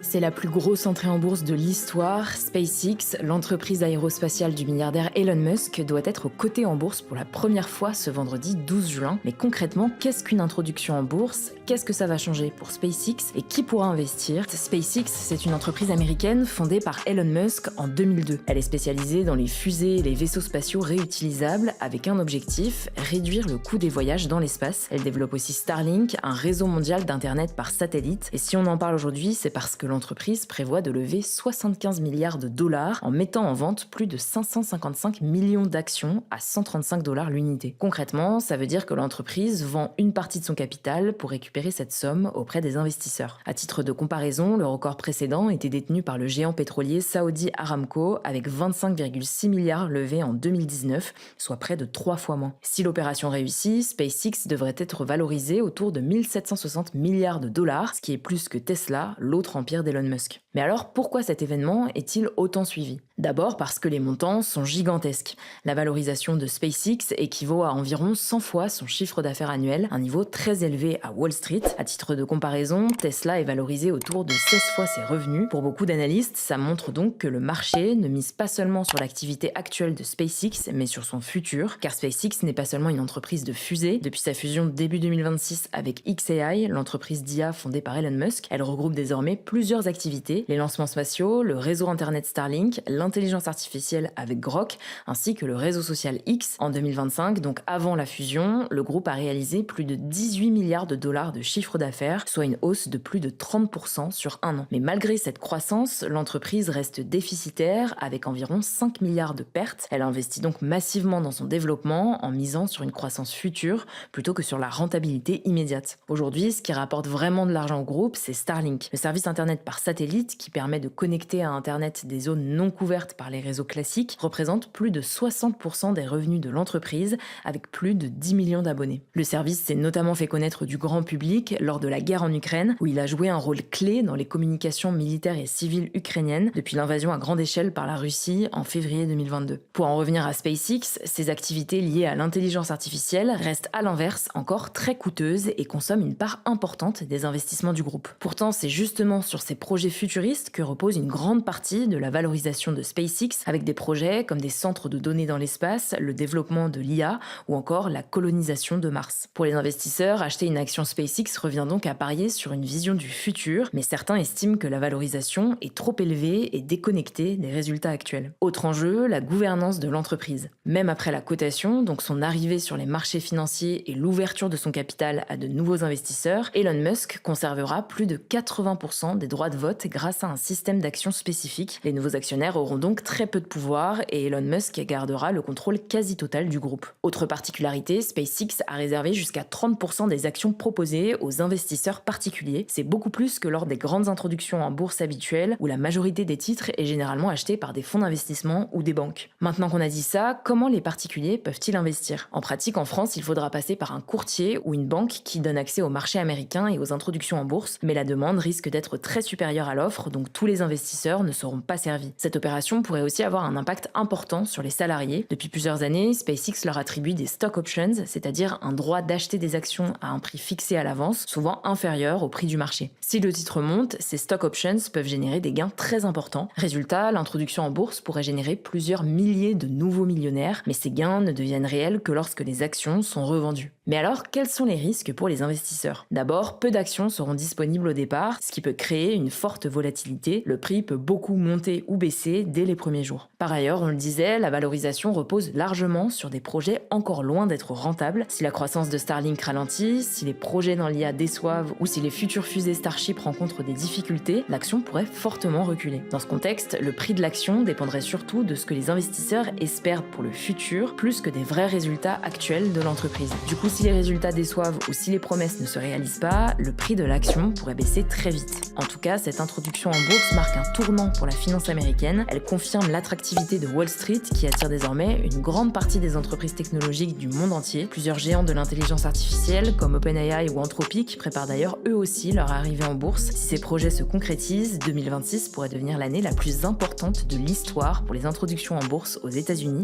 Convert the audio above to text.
C'est la plus grosse entrée en bourse de l'histoire. SpaceX, l'entreprise aérospatiale du milliardaire Elon Musk, doit être cotée en bourse pour la première fois ce vendredi 12 juin. Mais concrètement, qu'est-ce qu'une introduction en bourse? Qu'est-ce que ça va changer pour SpaceX et qui pourra investir? SpaceX, c'est une entreprise américaine fondée par Elon Musk en 2002. Elle est spécialisée dans les fusées et les vaisseaux spatiaux réutilisables avec un objectif, réduire le coût des voyages dans l'espace. Elle développe aussi Starlink, un réseau mondial d'internet par satellite. Et si on en parle aujourd'hui, c'est parce que l'entreprise prévoit de lever 75 milliards de dollars en mettant en vente plus de 555 millions d'actions à 135 dollars l'unité. Concrètement, ça veut dire que l'entreprise vend une partie de son capital pour récupérer cette somme auprès des investisseurs. À titre de comparaison, le record précédent était détenu par le géant pétrolier Saudi Aramco avec 25,6 milliards levés en 2019, soit près de 3 fois moins. Si l'opération réussit, SpaceX devrait être valorisé autour de 1760 milliards de dollars, ce qui est plus que Tesla, l'autre empire d'Elon Musk. Mais alors, pourquoi cet événement est-il autant suivi? D'abord parce que les montants sont gigantesques. La valorisation de SpaceX équivaut à environ 100 fois son chiffre d'affaires annuel, un niveau très élevé à Wall Street. À titre de comparaison, Tesla est valorisé autour de 16 fois ses revenus. Pour beaucoup d'analystes, ça montre donc que le marché ne mise pas seulement sur l'activité actuelle de SpaceX, mais sur son futur, car SpaceX n'est pas seulement une entreprise de fusée. Depuis sa fusion début 2026 avec xAI, l'entreprise d'IA fondée par Elon Musk, elle regroupe désormais plusieurs activités, les lancements spatiaux, le réseau internet Starlink, l'intelligence artificielle avec Grok, ainsi que le réseau social X. En 2025, donc avant la fusion, le groupe a réalisé plus de 18 milliards de dollars de chiffre d'affaires, soit une hausse de plus de 30% sur un an. Mais malgré cette croissance, l'entreprise reste déficitaire avec environ 5 milliards de pertes. Elle investit donc massivement dans son développement en misant sur une croissance future plutôt que sur la rentabilité immédiate. Aujourd'hui, ce qui rapporte vraiment de l'argent au groupe, c'est Starlink, le service internet par satellite qui permet de connecter à internet des zones non couvertes par les réseaux classiques, représente plus de 60% des revenus de l'entreprise avec plus de 10 millions d'abonnés. Le service s'est notamment fait connaître du grand public lors de la guerre en Ukraine, où il a joué un rôle clé dans les communications militaires et civiles ukrainiennes depuis l'invasion à grande échelle par la Russie en février 2022. Pour en revenir à SpaceX, ses activités liées à l'intelligence artificielle restent à l'inverse encore très coûteuses et consomment une part importante des investissements du groupe. Pourtant, c'est justement sur ces projets futuristes que repose une grande partie de la valorisation de SpaceX, avec des projets comme des centres de données dans l'espace, le développement de l'IA ou encore la colonisation de Mars. Pour les investisseurs, acheter une action SpaceX revient donc à parier sur une vision du futur, mais certains estiment que la valorisation est trop élevée et déconnectée des résultats actuels. Autre enjeu, la gouvernance de l'entreprise. Même après la cotation, donc son arrivée sur les marchés financiers et l'ouverture de son capital à de nouveaux investisseurs, Elon Musk conservera plus de 80% des droits de vote grâce à un système d'actions spécifique. Les nouveaux actionnaires auront donc très peu de pouvoir et Elon Musk gardera le contrôle quasi total du groupe. Autre particularité, SpaceX a réservé jusqu'à 30% des actions proposées aux investisseurs particuliers. C'est beaucoup plus que lors des grandes introductions en bourse habituelles où la majorité des titres est généralement achetée par des fonds d'investissement ou des banques. Maintenant qu'on a dit ça, comment les particuliers peuvent-ils investir? En pratique, en France, il faudra passer par un courtier ou une banque qui donne accès au marché américain et aux introductions en bourse, mais la demande risque d'être très supérieure à l'offre, donc tous les investisseurs ne seront pas servis. Cette opération pourrait aussi avoir un impact important sur les salariés. Depuis plusieurs années, SpaceX leur attribue des stock options, c'est-à-dire un droit d'acheter des actions à un prix fixé à l'avance, souvent inférieur au prix du marché. Si le titre monte, ces stock options peuvent générer des gains très importants. Résultat, l'introduction en bourse pourrait générer plusieurs milliers de nouveaux millionnaires, mais ces gains ne deviennent réels que lorsque les actions sont revendues. Mais alors, quels sont les risques pour les investisseurs? D'abord, peu d'actions seront disponibles au départ, ce qui peut créer une forte volatilité. Le prix peut beaucoup monter ou baisser dès les premiers jours. Par ailleurs, on le disait, la valorisation repose largement sur des projets encore loin d'être rentables. Si la croissance de Starlink ralentit, si les projets dans l'IA déçoivent ou si les futures fusées Starship rencontrent des difficultés, l'action pourrait fortement reculer. Dans ce contexte, le prix de l'action dépendrait surtout de ce que les investisseurs espèrent pour le futur, plus que des vrais résultats actuels de l'entreprise. Du coup, si les résultats déçoivent ou si les promesses ne se réalisent pas, le prix de l'action pourrait baisser très vite. En tout cas, cette introduction en bourse marque un tournant pour la finance américaine. Elle confirme l'attractivité de Wall Street qui attire désormais une grande partie des entreprises technologiques du monde entier. Plusieurs géants de l'intelligence artificielle comme OpenAI ou Anthropic préparent d'ailleurs eux aussi leur arrivée en bourse. Si ces projets se concrétisent, 2026 pourrait devenir l'année la plus importante de l'histoire pour les introductions en bourse aux États-Unis.